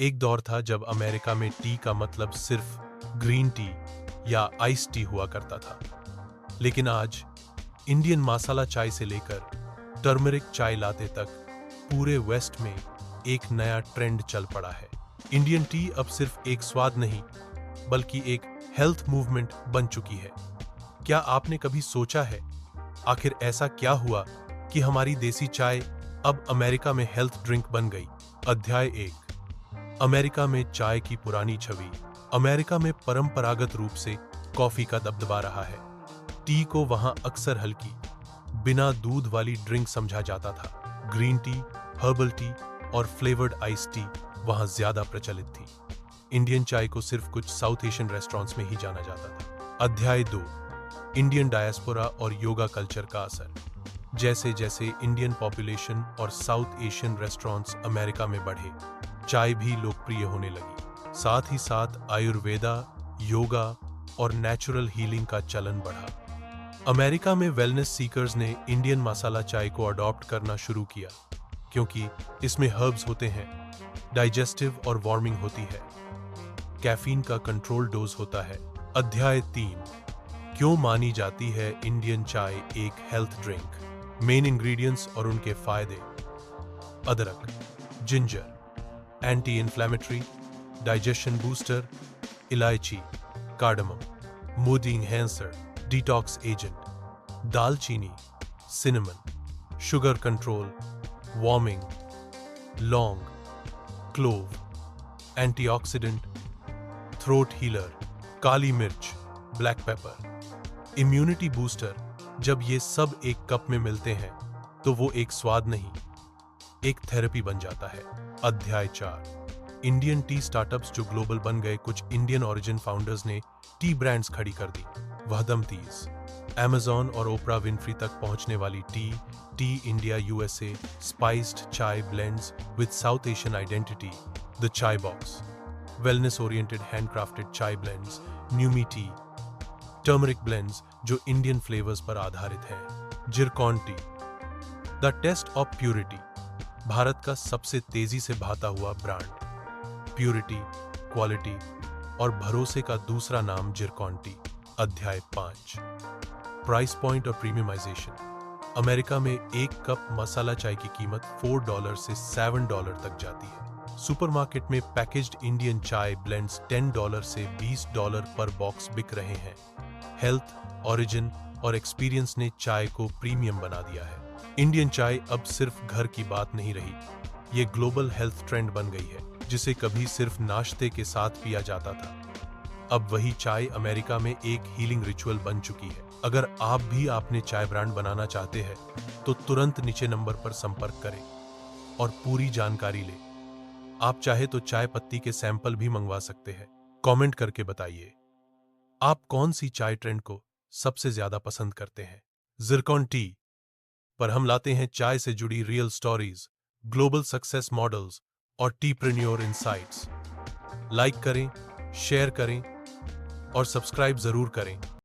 एक दौर था जब अमेरिका में टी का मतलब सिर्फ ग्रीन टी या आइस टी हुआ करता था। लेकिन आज इंडियन मसाला चाय से लेकर टर्मरिक चाय लाते तक पूरे वेस्ट में एक नया ट्रेंड चल पड़ा है। इंडियन टी अब सिर्फ एक स्वाद नहीं, बल्कि एक हेल्थ मूवमेंट बन चुकी है। क्या आपने कभी सोचा है आखिर ऐसा क्या हुआ कि हमारी देसी चाय अब अमेरिका में हेल्थ ड्रिंक बन गई? अध्याय 1। अमेरिका में चाय की पुरानी छवि। अमेरिका में परंपरागत रूप से कॉफी का दबदबा रहा है। टी को वहां अक्सर हल्की, बिना दूध वाली ड्रिंक समझा जाता था। ग्रीन टी, हर्बल टी और फ्लेवर्ड आइस टी वहां ज्यादा प्रचलित थी। इंडियन चाय को सिर्फ कुछ साउथ एशियन रेस्टोरेंट्स में ही जाना जाता था। अध्याय 2। इंडियन डायस्पोरा और योगा कल्चर का असर। जैसे जैसे इंडियन पॉपुलेशन और साउथ एशियन रेस्टोरेंट्स अमेरिका में बढ़े, चाय भी लोकप्रिय होने लगी। साथ ही साथ आयुर्वेदा, योगा और नेचुरल हीलिंग का चलन बढ़ा। अमेरिका में वेलनेस सीकर्स ने इंडियन मसाला चाय को अडॉप्ट करना शुरू किया, क्योंकि इसमें हर्ब्स होते हैं, डाइजेस्टिव और वार्मिंग होती है, कैफीन का कंट्रोल डोज होता है। अध्याय 3। क्यों मानी जाती है इंडियन चाय एक हेल्थ ड्रिंक? मेन इंग्रेडिएंट्स और उनके फायदे। अदरक, ginger, anti inflammatory, digestion booster. इलायची, cardamom, mood enhancer, detox agent. दालचीनी, सिनेमन, शुगर कंट्रोल, वार्मिंग। लौंग, क्लोव, एंटीऑक्सीडेंट, थ्रोट हीलर। काली मिर्च, ब्लैक पेपर, इम्यूनिटी बूस्टर। जब ये सब एक कप में मिलते हैं तो वो एक स्वाद नहीं, एक थेरेपी बन जाता है। अध्याय 4। इंडियन टी स्टार्टअप्स जो ग्लोबल बन गए। कुछ इंडियन ओरिजिन फाउंडर्स ने टी ब्रांड्स खड़ी कर दी। वहदम टीज, अमेज़न और ओपरा विनफ्री तक पहुंचने वाली tea India USA, spiced chai blends with South Asian identity. The chai box, wellness oriented handcrafted chai blends. Numi tea, turmeric blends जो इंडियन फ्लेवर्स पर आधारित हैं। Zircon tea, the taste of purity, Bharat का सबसे तेजी से भाता हुआ ब्रांड। प्यूरिटी, क्वालिटी और भरोसे का दूसरा नाम जिरकॉन टी। अध्याय 5। प्राइस पॉइंट और प्रीमियमाइजेशन। अमेरिका में एक कप मसाला चाय की कीमत $4 से $7 तक जाती है। सुपरमार्केट में पैकेज्ड इंडियन चाय ब्लेंड्स $10 से $20 पर बॉक्स बिक रहे हैं। हेल्थ, ओरिजिन और एक्सपीरियंस ने चाय को प्रीमियम बना दिया है। इंडियन चाय अब सिर्फ घर की बात नहीं रही, ये ग्लोबल हेल्थ ट्रेंड बन गई है। जिसे कभी सिर्फ नाश्ते के साथ पिया जाता था, अब वही चाय अमेरिका में एक हीलिंग रिचुअल बन चुकी है। अगर आप भी अपने चाय ब्रांड बनाना चाहते हैं तो तुरंत नीचे नंबर पर संपर्क करें और पूरी जानकारी लें। आप चाहे तो चाय पत्ती के सैंपल भी मंगवा सकते हैं। कमेंट करके बताइए आप कौन सी चाय ट्रेंड को सबसे ज्यादा पसंद करते हैं। जिरकॉन टी पर हम लाते हैं चाय से जुड़ी real stories, global success models और टीप्रेन्योर इनसाइट्स। लाइक करें, शेयर करें और सब्सक्राइब जरूर करें।